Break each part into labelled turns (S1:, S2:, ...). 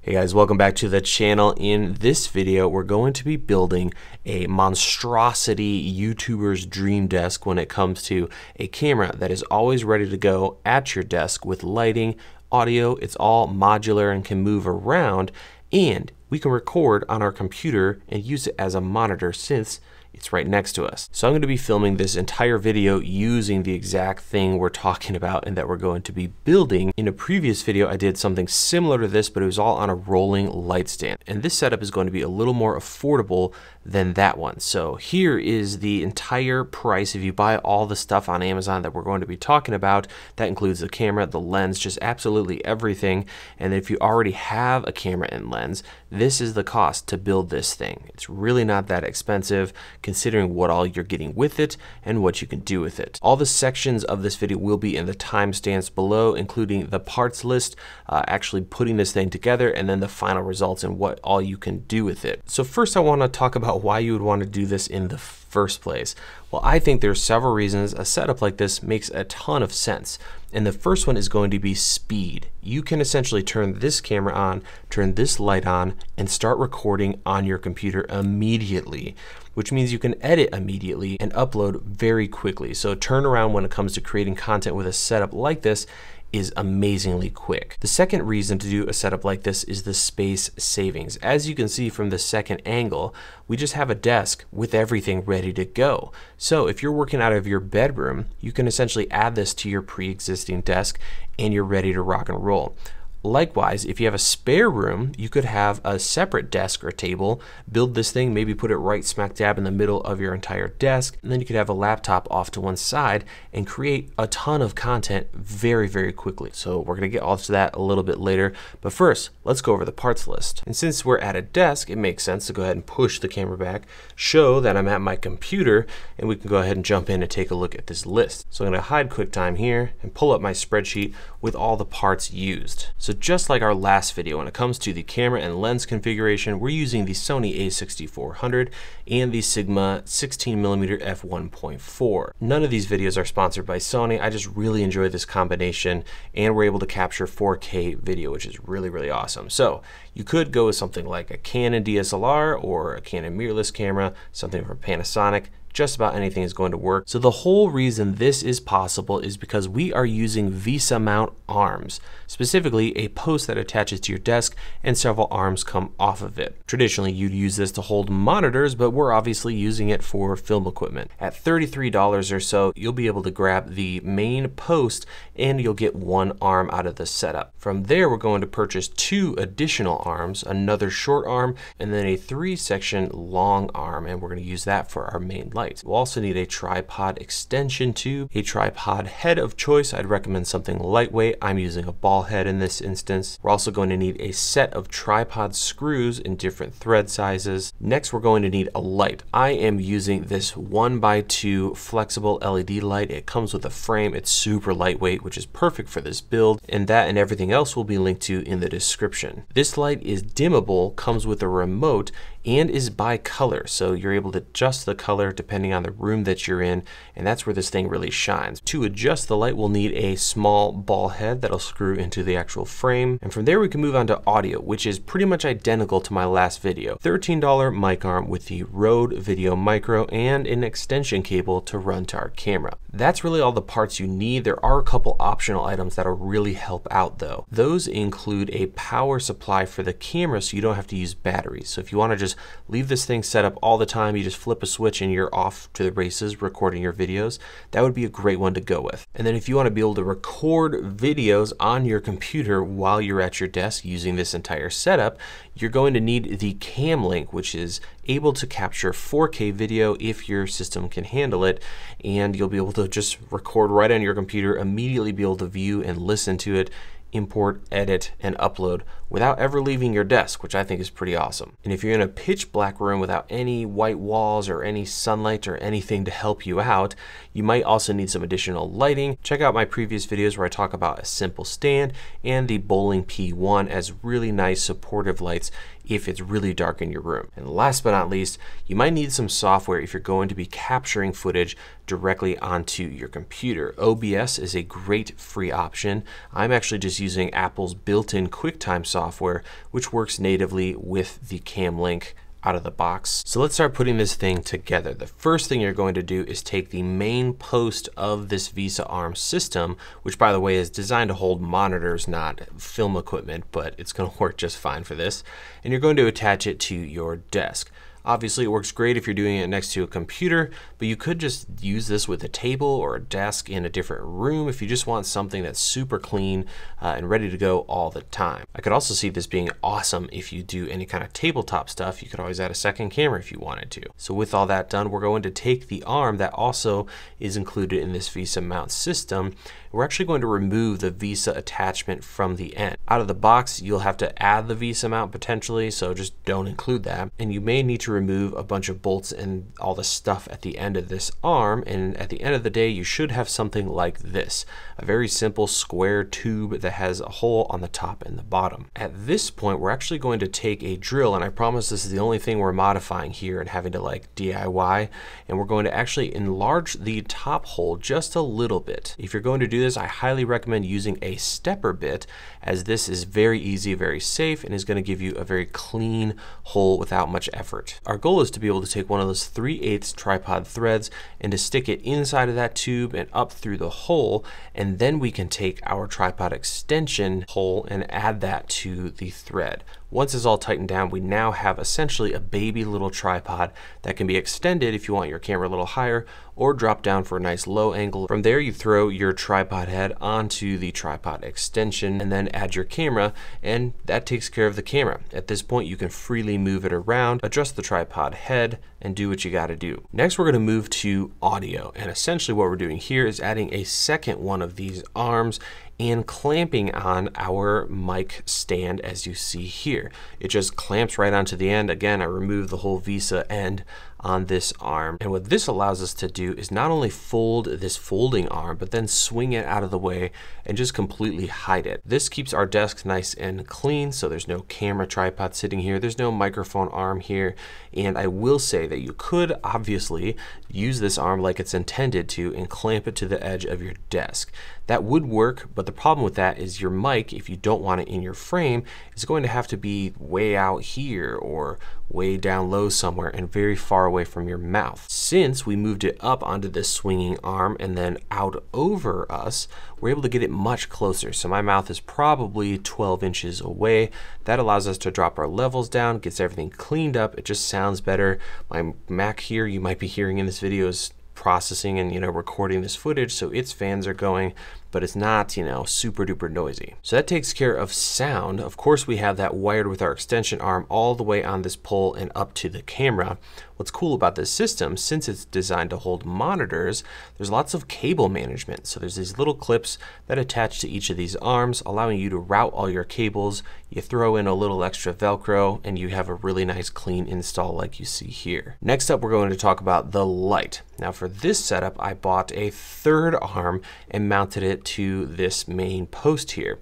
S1: Hey guys, welcome back to the channel. In this video, we're going to be building a monstrosity YouTuber's dream desk when it comes to a camera that is always ready to go at your desk with lighting, audio. It's all modular and can move around, and we can record on our computer and use it as a monitor since it's right next to us. So I'm going to be filming this entire video using the exact thing we're talking about and that we're going to be building. In a previous video, I did something similar to this, but it was all on a rolling light stand. And this setup is going to be a little more affordable than that one. So here is the entire price. If you buy all the stuff on Amazon that we're going to be talking about, that includes the camera, the lens, just absolutely everything. And if you already have a camera and lens, this is the cost to build this thing. It's really not that expensive considering what all you're getting with it and what you can do with it. All the sections of this video will be in the timestamps below, including the parts list, actually putting this thing together, and then the final results and what all you can do with it. So first I want to talk about why you would want to do this in the first place. Well, I think there's several reasons a setup like this makes a ton of sense. And the first one is going to be speed. You can essentially turn this camera on, turn this light on, and start recording on your computer immediately, which means you can edit immediately and upload very quickly. So turnaround when it comes to creating content with a setup like this is amazingly quick. The second reason to do a setup like this is the space savings. As you can see from the second angle, we just have a desk with everything ready to go. So if you're working out of your bedroom, you can essentially add this to your pre-existing desk and you're ready to rock and roll. Likewise, if you have a spare room, you could have a separate desk or table, build this thing, maybe put it right smack dab in the middle of your entire desk, and then you could have a laptop off to one side and create a ton of content very, very quickly. So we're gonna get off to that a little bit later, but first, let's go over the parts list. And since we're at a desk, it makes sense to go ahead and push the camera back, show that I'm at my computer, and we can go ahead and jump in and take a look at this list. So I'm gonna hide QuickTime here and pull up my spreadsheet with all the parts used. So just like our last video, when it comes to the camera and lens configuration, we're using the Sony a6400 and the Sigma 16mm f1.4. None of these videos are sponsored by Sony. I just really enjoy this combination and we're able to capture 4K video, which is really, really awesome. So you could go with something like a Canon DSLR or a Canon mirrorless camera, something from Panasonic. Just about anything is going to work. So the whole reason this is possible is because we are using Vesa mount arms, specifically a post that attaches to your desk and several arms come off of it. Traditionally, you'd use this to hold monitors, but we're obviously using it for film equipment. At $33 or so, you'll be able to grab the main post and you'll get one arm out of the setup. From there, we're going to purchase two additional arms, another short arm, and then a 3-section long arm, and we're going to use that for our main light. We'll also need a tripod extension tube, a tripod head of choice. I'd recommend something lightweight. I'm using a ball head in this instance. We're also going to need a set of tripod screws in different thread sizes. Next, we're going to need a light. I am using this 1x2 flexible LED light. It comes with a frame. It's super lightweight, which is perfect for this build, and that and everything else will be linked to in the description. This light is dimmable, comes with a remote, and is by color, so you're able to adjust the color depending on the room that you're in, and that's where this thing really shines. To adjust the light, we'll need a small ball head that'll screw into the actual frame, and from there we can move on to audio, which is pretty much identical to my last video. $13 mic arm with the Rode VideoMicro and an extension cable to run to our camera. That's really all the parts you need. There are a couple optional items that'll really help out though. Those include a power supply for the camera so you don't have to use batteries. So if you want to just leave this thing set up all the time, you just flip a switch and you're off to the races recording your videos, that would be a great one to go with. And then if you want to be able to record videos on your computer while you're at your desk using this entire setup, you're going to need the CamLink, which is able to capture 4K video if your system can handle it, and you'll be able to just record right on your computer, immediately be able to view and listen to it, import, edit, and upload without ever leaving your desk, which I think is pretty awesome. And if you're in a pitch black room without any white walls or any sunlight or anything to help you out, you might also need some additional lighting. Check out my previous videos where I talk about a simple stand and the Boling P1 as really nice supportive lights if it's really dark in your room. And last but not least, you might need some software if you're going to be capturing footage directly onto your computer. OBS is a great free option. I'm actually just using Apple's built-in QuickTime software software, which works natively with the CamLink out of the box. So let's start putting this thing together. The first thing you're going to do is take the main post of this Vesa arm system, which by the way is designed to hold monitors, not film equipment, but it's going to work just fine for this. And you're going to attach it to your desk. Obviously, it works great if you're doing it next to a computer, but you could just use this with a table or a desk in a different room if you just want something that's super clean and ready to go all the time. I could also see this being awesome if you do any kind of tabletop stuff. You could always add a second camera if you wanted to. So with all that done, we're going to take the arm that also is included in this Vesa mount system. We're actually going to remove the Vesa attachment from the end. Out of the box, you'll have to add the Vesa mount potentially, so just don't include that. And you may need to remove a bunch of bolts and all the stuff at the end of this arm, and at the end of the day you should have something like this, a very simple square tube that has a hole on the top and the bottom. At this point we're actually going to take a drill, and I promise this is the only thing we're modifying here and having to like DIY, and we're going to actually enlarge the top hole just a little bit. If you're going to do this, I highly recommend using a stepper bit, as this is very easy, very safe, and is going to give you a very clean hole without much effort. Our goal is to be able to take one of those 3/8 tripod threads and to stick it inside of that tube and up through the hole, and then we can take our tripod extension hole and add that to the thread. Once it's all tightened down, we now have essentially a baby little tripod that can be extended if you want your camera a little higher, or drop down for a nice low angle. From there you throw your tripod head onto the tripod extension and then add your camera, and that takes care of the camera. At this point you can freely move it around, adjust the tripod head, and do what you gotta do. Next we're gonna move to audio, and essentially what we're doing here is adding a second one of these arms and clamping on our mic stand as you see here. It just clamps right onto the end. Again, I removed the whole Vesa end on this arm, and what this allows us to do is not only fold this folding arm, but then swing it out of the way and just completely hide it. This keeps our desk nice and clean, so there's no camera tripod sitting here, there's no microphone arm here, and I will say that you could obviously use this arm like it's intended to and clamp it to the edge of your desk. That would work, but the problem with that is your mic, if you don't want it in your frame, is going to have to be way out here or way down low somewhere and very far away from your mouth. Since we moved it up onto this swinging arm and then out over us, we're able to get it much closer. So my mouth is probably 12 inches away. That allows us to drop our levels down, gets everything cleaned up. It just sounds better. My Mac here, you might be hearing in this video, is processing and recording this footage, so its fans are going, but it's not super duper noisy. So that takes care of sound. Of course we have that wired with our extension arm all the way on this pole and up to the camera. What's cool about this system, since it's designed to hold monitors, there's lots of cable management. So there's these little clips that attach to each of these arms, allowing you to route all your cables. You throw in a little extra Velcro and you have a really nice clean install like you see here. Next up we're going to talk about the light. Now for this setup I bought a third arm and mounted it to this main post here.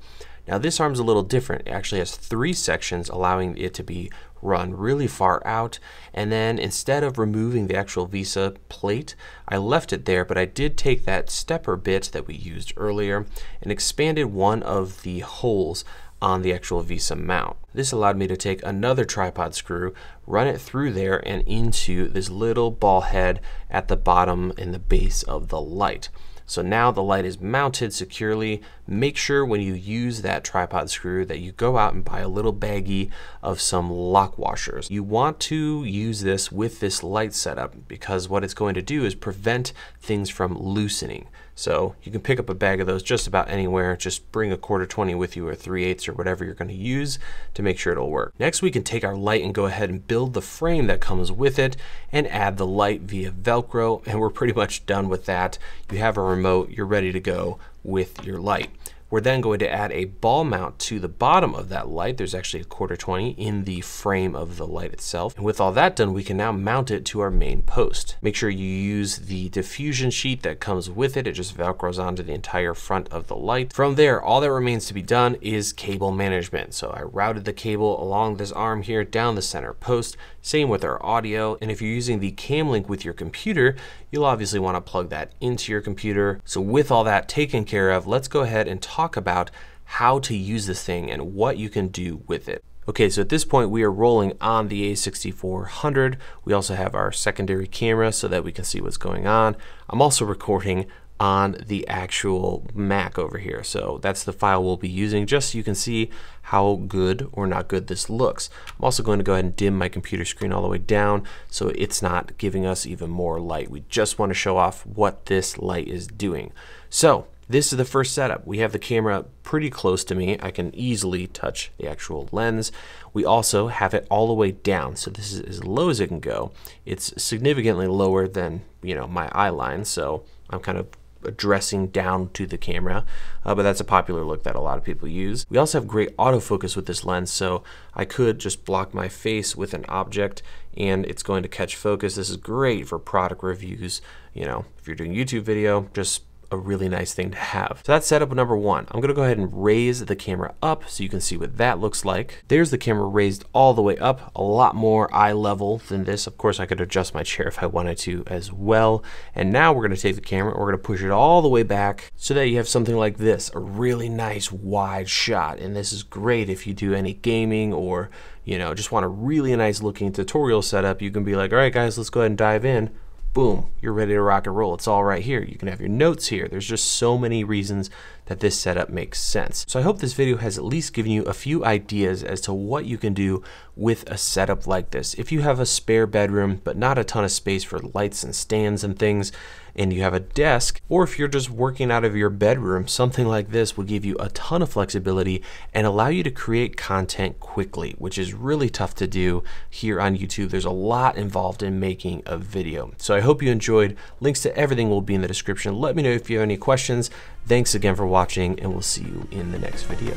S1: Now this arm's a little different. It actually has 3 sections, allowing it to be run really far out, and then instead of removing the actual Vesa plate, I left it there, but I did take that stepper bit that we used earlier and expanded one of the holes on the actual Vesa mount. This allowed me to take another tripod screw, run it through there and into this little ball head at the bottom in the base of the light. So now the light is mounted securely. Make sure when you use that tripod screw that you go out and buy a little baggie of some lock washers. You want to use this with this light setup because what it's going to do is prevent things from loosening. So you can pick up a bag of those just about anywhere. Just bring a 1/4-20 with you or 3/8 or whatever you're going to use to make sure it'll work. Next we can take our light and go ahead and build the frame that comes with it and add the light via Velcro, and we're pretty much done with that. You have a remote, you're ready to go with your light. We're then going to add a ball mount to the bottom of that light. There's actually a 1/4-20 in the frame of the light itself. And with all that done, we can now mount it to our main post. Make sure you use the diffusion sheet that comes with it. It just Velcros onto the entire front of the light. From there, all that remains to be done is cable management. So I routed the cable along this arm here down the center post. Same with our audio. And if you're using the CamLink with your computer, you'll obviously want to plug that into your computer. So with all that taken care of, let's go ahead and talk about how to use this thing and what you can do with it. Okay, so at this point we are rolling on the A6400. We also have our secondary camera so that we can see what's going on. I'm also recording on the actual Mac over here. So that's the file we'll be using, just so you can see how good or not good this looks. I'm also going to go ahead and dim my computer screen all the way down so it's not giving us even more light. We just want to show off what this light is doing. So this is the first setup. We have the camera pretty close to me. I can easily touch the actual lens. We also have it all the way down. So this is as low as it can go. It's significantly lower than, my eye line. So I'm kind of addressing down to the camera, but that's a popular look that a lot of people use. We also have great autofocus with this lens, so I could just block my face with an object and it's going to catch focus. This is great for product reviews. If you're doing YouTube video, just a really nice thing to have. So that's setup number one. I'm gonna go ahead and raise the camera up so you can see what that looks like. There's the camera raised all the way up, a lot more eye level than this. Of course, I could adjust my chair if I wanted to as well. And now we're gonna take the camera, we're gonna push it all the way back so that you have something like this, a really nice wide shot. And this is great if you do any gaming or, just want a really nice looking tutorial setup. You can be like, all right guys, let's go ahead and dive in. Boom, you're ready to rock and roll. It's all right here. You can have your notes here. There's just so many reasons that this setup makes sense. So I hope this video has at least given you a few ideas as to what you can do with a setup like this. If you have a spare bedroom, but not a ton of space for lights and stands and things, and you have a desk, or if you're just working out of your bedroom, something like this will give you a ton of flexibility and allow you to create content quickly, which is really tough to do here on YouTube. There's a lot involved in making a video. So I hope you enjoyed. Links to everything will be in the description. Let me know if you have any questions. Thanks again for watching, and we'll see you in the next video.